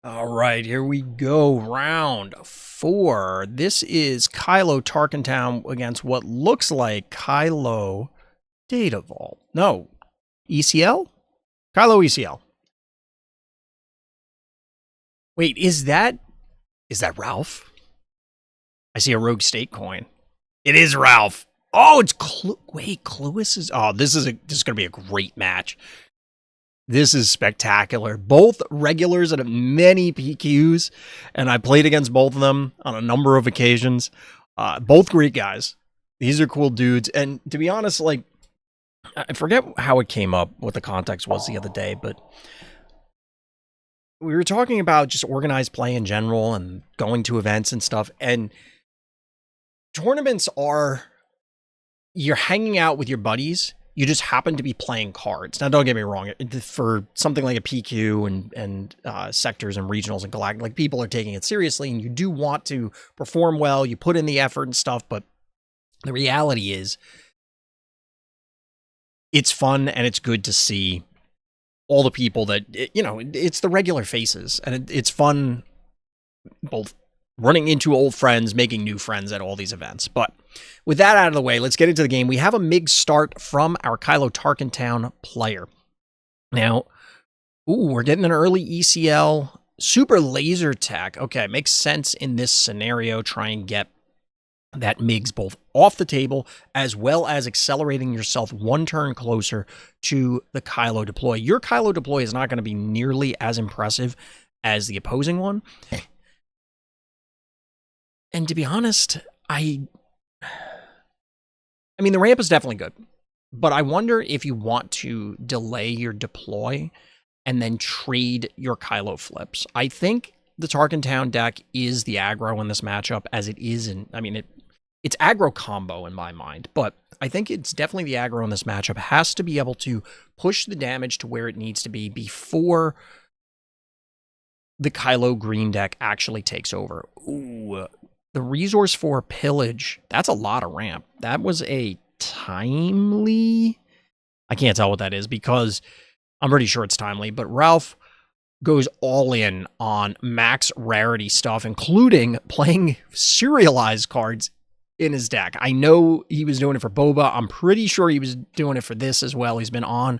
All right, here we go. Round 4. This is Kylo Tarkentown against what looks like Kylo Data Vault. No, ECL? Kylo ECL. Wait, is that Ralph? I see a Rogue State coin. It is Ralph. Oh, it's wait, Cluis is. Oh, this is going to be a great match. This is spectacular. Both regulars and many PQs, and I played against both of them on a number of occasions. Both great guys. These are cool dudes. And to be honest, like, I forget how it came up, what the context was the other day, but we were talking about just organized play in general and going to events and stuff. And tournaments are, you're hanging out with your buddies. You just happen to be playing cards. Now, don't get me wrong. For something like a PQ and sectors and regionals and galactic, like, people are taking it seriously, and you do want to perform well. You put in the effort and stuff, but the reality is, it's fun and it's good to see all the people that it's the regular faces, and it's fun both running into old friends, making new friends at all these events. But with that out of the way, let's get into the game. We have a MiG start from our Kylo Tarkentown player. Now, we're getting an early ECL. Super laser tech. Okay, makes sense in this scenario. Try and get that MiGs both off the table, as well as accelerating yourself one turn closer to the Kylo deploy. Your Kylo deploy is not going to be nearly as impressive as the opposing one. And to be honest, I mean, the ramp is definitely good, but I wonder if you want to delay your deploy and then trade your Kylo flips. I think the Tarkentown deck is the aggro in this matchup, as it is in, I mean, it's aggro combo in my mind, but I think it's definitely the aggro in this matchup. It has to be able to push the damage to where it needs to be before the Kylo green deck actually takes over. Ooh, the resource for pillage, that's a lot of ramp. That was a timely, I can't tell what that is because I'm pretty sure it's timely, but Ralph goes all in on max rarity stuff, including playing serialized cards in his deck. I know he was doing it for Boba. I'm pretty sure he was doing it for this as well. He's been on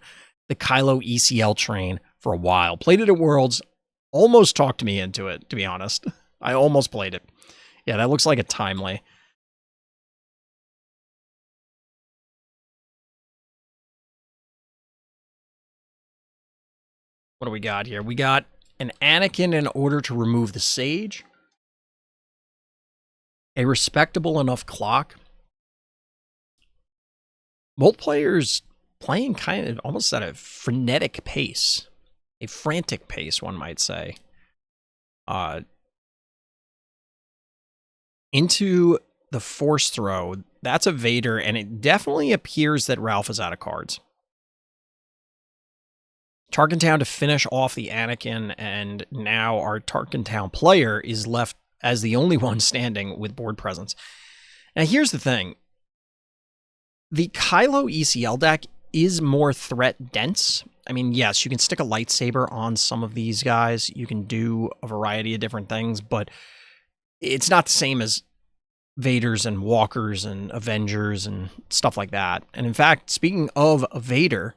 the Kylo ECL train for a while. Played it at Worlds. Almost talked me into it, to be honest. I almost played it. Yeah, that looks like a timely. What do we got here? We got an Anakin in order to remove the Sage. A respectable enough clock. Both players playing kind of almost at a frenetic pace. A frantic pace, one might say. Into the Force Throw. That's a Vader, and it definitely appears that Ralph is out of cards. Tarkentown to finish off the Anakin, and now our Tarkentown player is left as the only one standing with board presence. Now, here's the thing. The Kylo ECL deck is more threat dense. I mean, yes, you can stick a lightsaber on some of these guys. You can do a variety of different things, but it's not the same as Vaders and Walkers and Avengers and stuff like that. And in fact, speaking of Vader,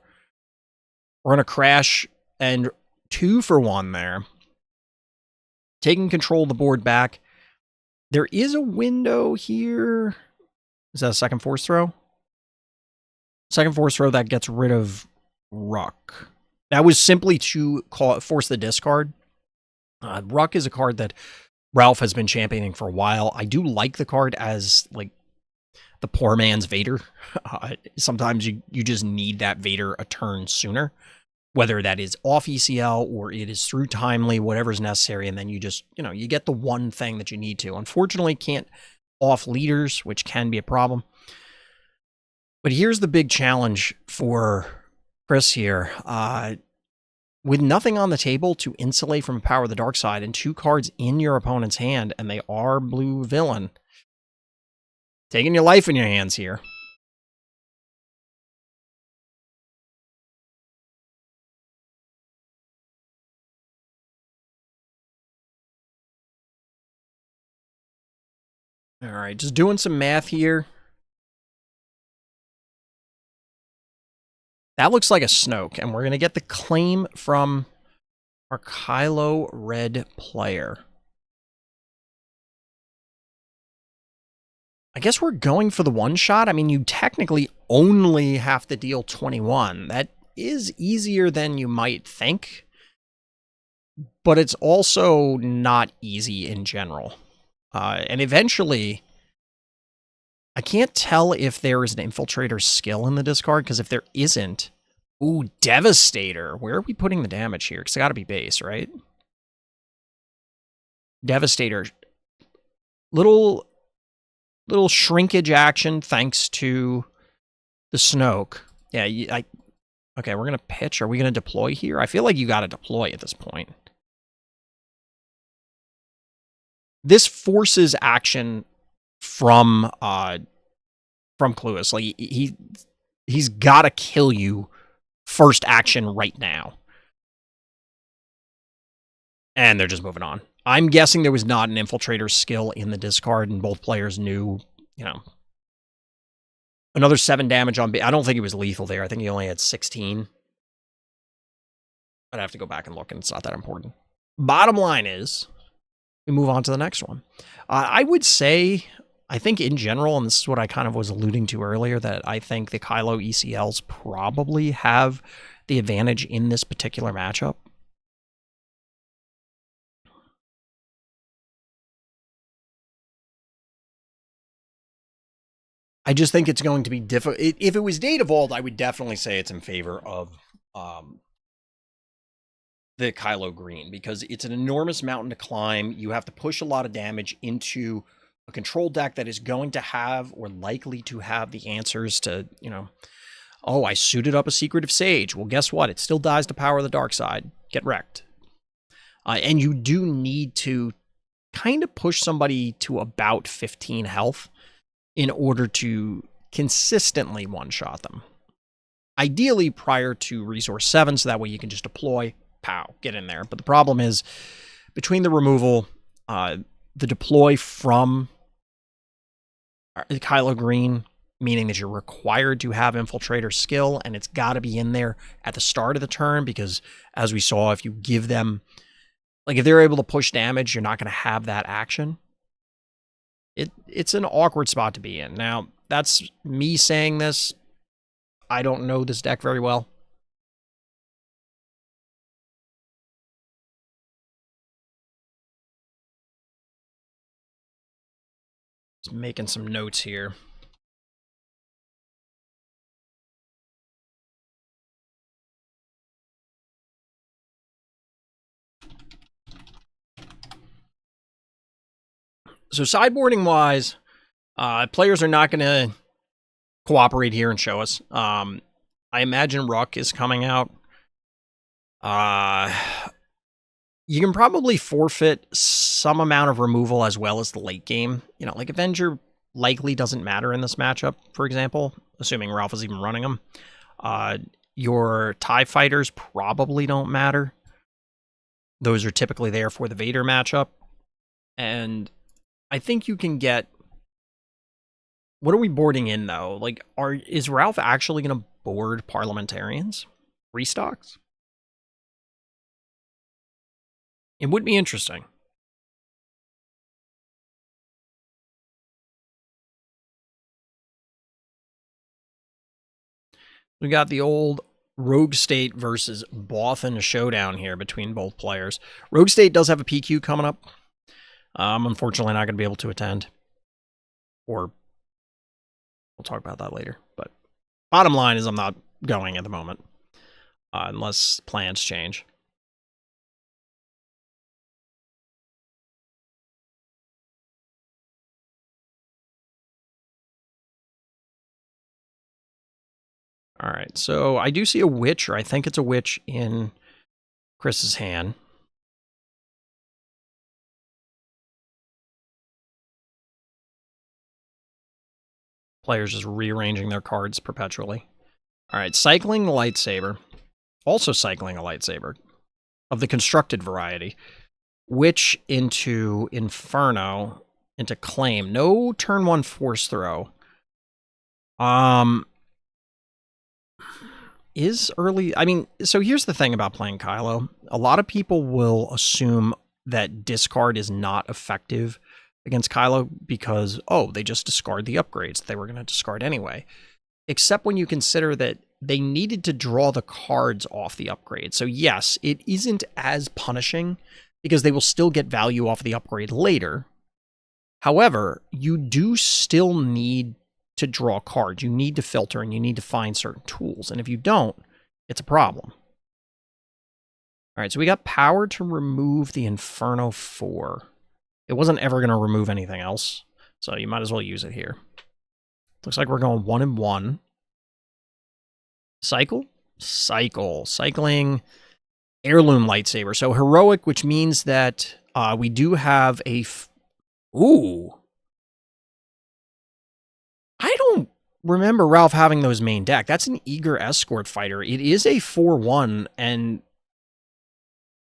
we're going to crash and 2 for 1 there. Taking control of the board back. There is a window here. Is that a second Force Throw? Second Force Throw that gets rid of Ruck. That was simply to force the discard. Ruck is a card that Ralph has been championing for a while. I do like the card as, like, the poor man's Vader. Sometimes you just need that Vader a turn sooner, whether that is off ECL or it is through timely, whatever's necessary, and then you just, you get the one thing that you need to. Unfortunately, can't off leaders, which can be a problem. But here's the big challenge for Chris here. With nothing on the table to insulate from Power of the Dark Side and 2 cards in your opponent's hand, and they are blue villain, taking your life in your hands here. All right, just doing some math here. That looks like a Snoke, and we're going to get the claim from our Kylo red player. I guess we're going for the one-shot. I mean, you technically only have to deal 21. That is easier than you might think, but it's also not easy in general. And eventually, I can't tell if there is an Infiltrator skill in the discard, because if there isn't... Ooh, Devastator. Where are we putting the damage here? Because it's got to be base, right? Devastator. Little shrinkage action thanks to the Snoke. Yeah, okay, we're going to pitch. Are we going to deploy here? I feel like you got to deploy at this point. This forces action from Clueless. Like, he's got to kill you first action right now. And they're just moving on. I'm guessing there was not an Infiltrator skill in the discard, and both players knew, you know. Another 7 damage on... I don't think he was lethal there. I think he only had 16. I'd have to go back and look, and it's not that important. Bottom line is, we move on to the next one. I would say, I think in general, and this is what I kind of was alluding to earlier, that I think the Kylo ECLs probably have the advantage in this particular matchup. I just think it's going to be difficult. If it was Data Vault, I would definitely say it's in favor of the Kylo Green, because it's an enormous mountain to climb. You have to push a lot of damage into a control deck that is going to have, or likely to have, the answers to, you know, oh, I suited up a Secretive Sage. Well, guess what? It still dies to power the dark side. Get wrecked. And you do need to kind of push somebody to about 15 health in order to consistently one-shot them. Ideally prior to Resource 7, so that way you can just deploy, pow, get in there. But the problem is, between the removal, the deploy from the Kylo Green, meaning that you're required to have Infiltrator skill, and it's got to be in there at the start of the turn, because, as we saw, if you give them... Like, if they're able to push damage, you're not going to have that action. It's an awkward spot to be in. Now, that's me saying this. I don't know this deck very well. Just making some notes here. So sideboarding-wise, players are not going to cooperate here and show us. I imagine Ruck is coming out. You can probably forfeit some amount of removal as well as the late game. You know, like Avenger likely doesn't matter in this matchup, for example, assuming Ralph is even running them. Your TIE Fighters probably don't matter. Those are typically there for the Vader matchup. And I think you can get... What are we boarding in, though? Like, is Ralph actually going to board Parliamentarians? Restocks? It would be interesting. We got the old Rogue State versus Bothan showdown here between both players. Rogue State does have a PQ coming up. I'm unfortunately not going to be able to attend. Or we'll talk about that later. But bottom line is I'm not going at the moment. Unless plans change. All right, so I do see a witch, or I think it's a witch, in Chris's hand. Players just rearranging their cards perpetually. All right, cycling the lightsaber. Also cycling a lightsaber of the constructed variety. Witch into Inferno. into claim. No turn 1 force throw. Is early... I mean, so here's the thing about playing Kylo. A lot of people will assume that discard is not effective against Kylo because, oh, they just discard the upgrades they were going to discard anyway. Except when you consider that they needed to draw the cards off the upgrade. So yes, it isn't as punishing because they will still get value off the upgrade later. However, you do still need to draw cards. You need to filter and you need to find certain tools. And if you don't, it's a problem. All right, so we got power to remove the Inferno 4. It wasn't ever going to remove anything else, so you might as well use it here. Looks like we're going 1 and 1. Cycle? Cycle. Cycling heirloom lightsaber. So heroic, which means that we do have a... Ooh. I don't remember Ralph having those main deck. That's an eager escort fighter. It is a 4-1, and...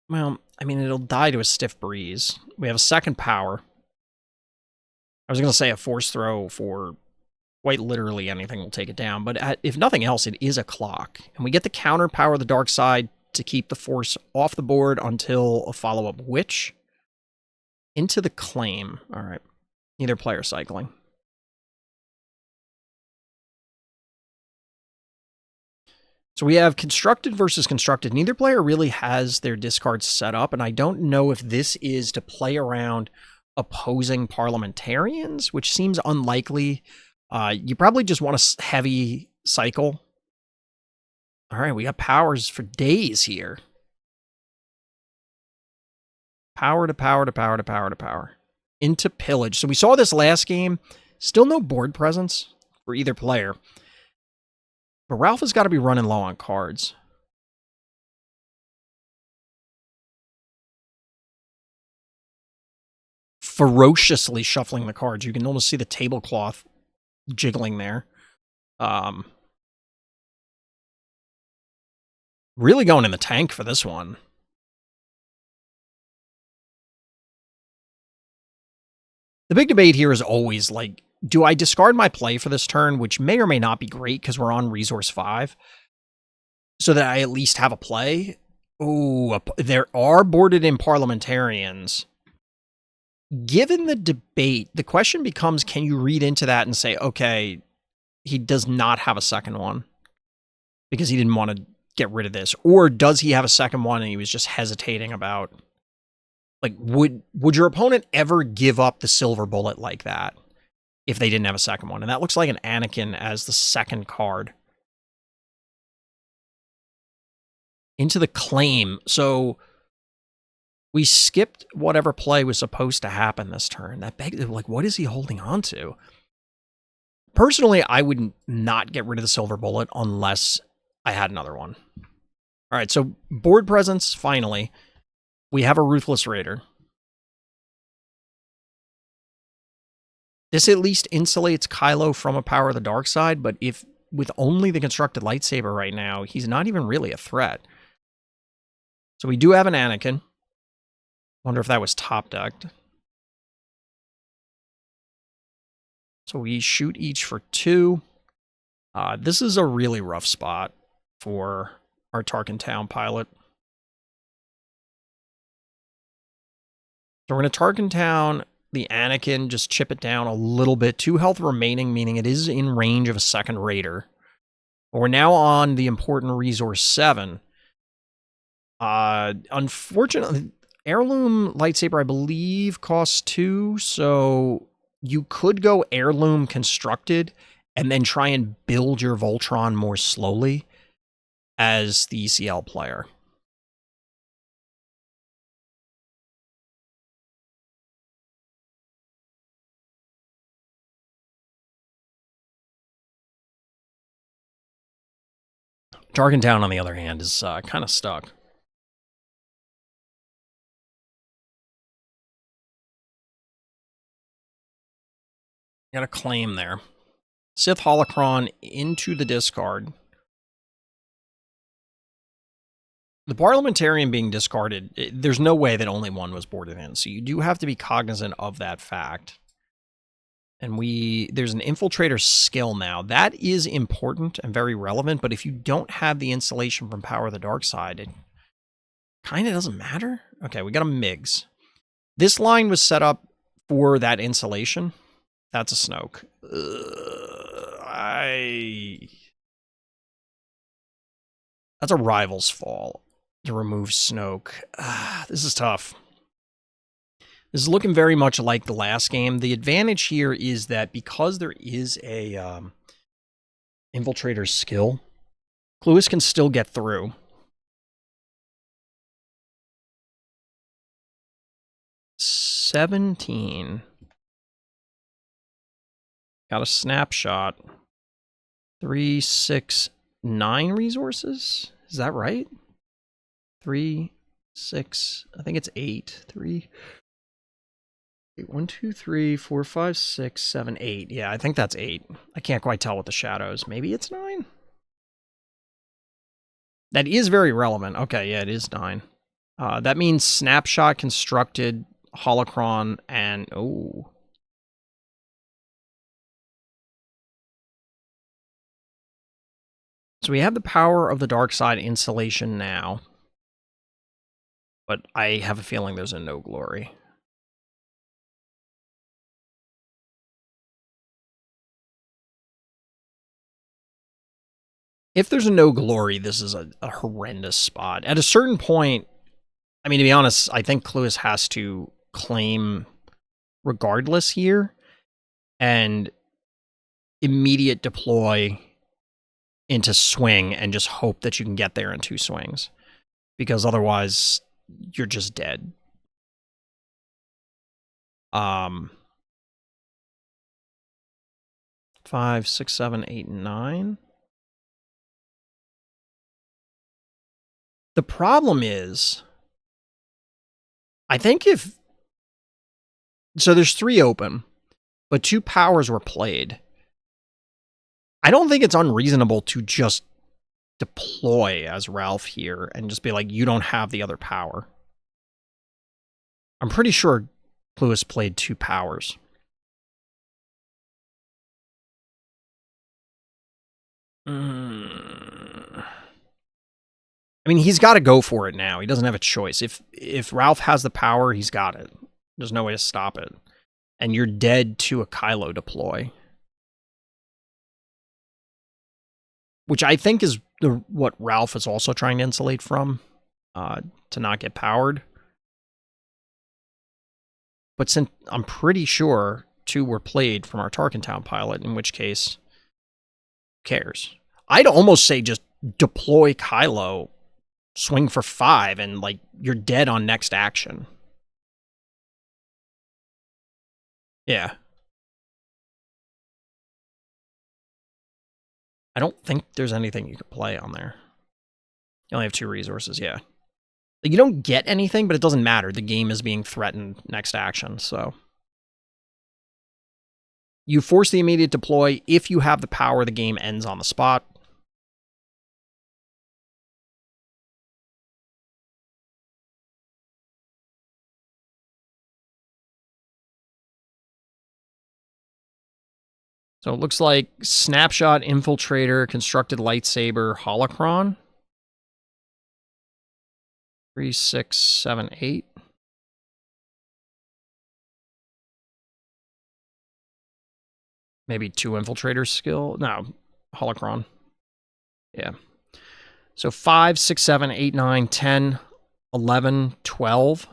Well, I mean, it'll die to a stiff breeze. We have a second power. I was going to say a force throw for quite literally anything will take it down, but if nothing else, it is a clock. And we get the counter power of the dark side to keep the force off the board until a follow-up witch. Into the claim. All right. Either player cycling. So we have constructed versus constructed. Neither player really has their discards set up, and I don't know if this is to play around opposing parliamentarians, which seems unlikely. You probably just want a heavy cycle. All right, we got powers for days here. Power to power to power to power to power. Into pillage. So we saw this last game. Still no board presence for either player. But Ralph has got to be running low on cards. Ferociously shuffling the cards. You can almost see the tablecloth jiggling there. Really going in the tank for this one. The big debate here is always, like, do I discard my play for this turn, which may or may not be great because we're on resource 5, so that I at least have a play? Ooh, there are boarded in parliamentarians. Given the debate, the question becomes, can you read into that and say, okay, he does not have a second one because he didn't want to get rid of this? Or does he have a second one and he was just hesitating about... Like, would your opponent ever give up the silver bullet like that if they didn't have a second one? And that looks like an Anakin as the second card. Into the claim. So we skipped whatever play was supposed to happen this turn. That begs, like, what is he holding on to? Personally, I would not get rid of the silver bullet unless I had another one. All right, so board presence, finally. We have a Ruthless Raider. This at least insulates Kylo from a power of the dark side, but if with only the constructed lightsaber right now, he's not even really a threat. So we do have an Anakin. Wonder if that was top decked. So we shoot each for 2. This is a really rough spot for our Tarkin Town pilot. So we're going to Tarkin Town the Anakin, just chip it down a little bit. 2 health remaining, meaning it is in range of a second Raider. But we're now on the important resource 7. Unfortunately, heirloom lightsaber, I believe, costs 2. So you could go heirloom constructed and then try and build your Voltron more slowly as the ECL player. Tarkin Town, on the other hand, is kind of stuck. Got a claim there. Sith Holocron into the discard. The Parliamentarian being discarded, there's no way that only one was boarded in, so you do have to be cognizant of that fact. And there's an infiltrator skill now. That is important and very relevant, but if you don't have the insulation from Power of the Dark Side, it kind of doesn't matter. Okay, we got a MiGs. This line was set up for that insulation. That's a Snoke. That's a Rival's Fall to remove Snoke. This is tough. This is looking very much like the last game. The advantage here is that because there is a infiltrator skill, Cluis can still get through. $17. Got a snapshot. 3, 6, 9 resources? Is that right? 3, 6, I think it's 8. 3, 1, 2, 3, 4, 5, 6, 7, 8. Yeah, I think that's 8. I can't quite tell with the shadows. Maybe it's 9? That is very relevant. Okay, yeah, it is 9. That means snapshot, constructed, holocron, and oh. So we have the Power of the Dark Side insulation now. But I have a feeling there's a no glory. If there's a no glory, this is a horrendous spot. At a certain point, I mean, to be honest, I think Cluis has to claim regardless here and immediate deploy into swing and just hope that you can get there in 2 swings. Because otherwise, you're just dead. 5, 6, 7, 8, 9. The problem is, I think so there's 3 open, but 2 powers were played. I don't think it's unreasonable to just deploy as Ralph here and just be like, you don't have the other power. I'm pretty sure Cluis played 2 powers. I mean, he's got to go for it now. He doesn't have a choice. If Ralph has the power, he's got it. There's no way to stop it. And you're dead to a Kylo deploy. Which I think is what Ralph is also trying to insulate from, to not get powered. But since I'm pretty sure 2 were played from our Tarkin Town pilot, in which case, who cares? I'd almost say just deploy Kylo, swing for 5, and like you're dead on next action. Yeah. I don't think there's anything you could play on there. You only have 2 resources, yeah. You don't get anything, but it doesn't matter. The game is being threatened next action, so. You force the immediate deploy. If you have the power, the game ends on the spot. So it looks like Snapshot, Infiltrator, Constructed Lightsaber, Holocron. 3, 6, 7, 8. Maybe 2 Infiltrator skill. No, Holocron. Yeah. So 5, 6, 7, 8, 9, 10, 11, 12.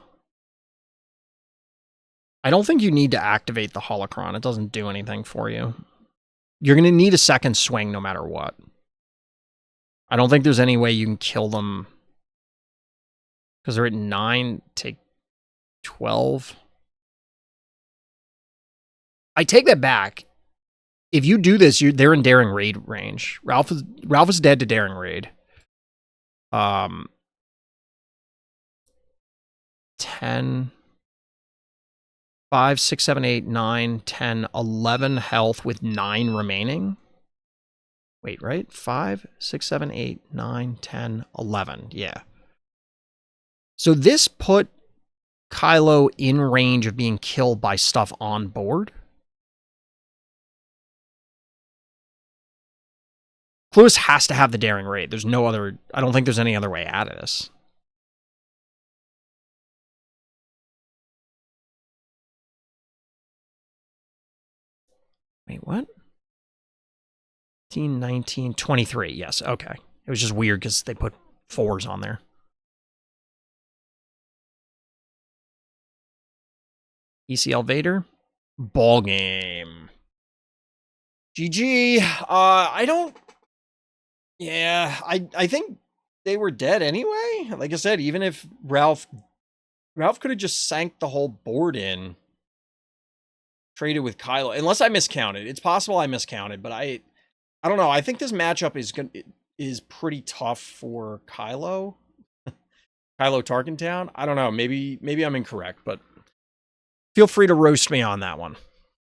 I don't think you need to activate the Holocron. It doesn't do anything for you. You're going to need a second swing no matter what. I don't think there's any way you can kill them. Because they're at 9, take 12. I take that back. If you do this, they're in Daring Raid range. Ralph is dead to Daring Raid. 10, 5, 6, 7, 8, 9, 10, 11 health with 9 remaining. Wait, right? 5, 6, 7, 8, 9, 10, 11. Yeah. So this put Kylo in range of being killed by stuff on board. Lewis has to have the daring raid. There's no other... I don't think there's any other way out of this. Wait, what? 18, 19, 23. Yes, okay. It was just weird because they put 4s on there. ECL Vader. Ball game. GG. I don't... Yeah, I think they were dead anyway. Like I said, even if Ralph could have just sank the whole board in, traded with Kylo, unless I miscounted. It's possible I miscounted, but I don't know. I think this matchup is pretty tough for Kylo. Kylo Tarkentown. I don't know. Maybe I'm incorrect, but feel free to roast me on that one.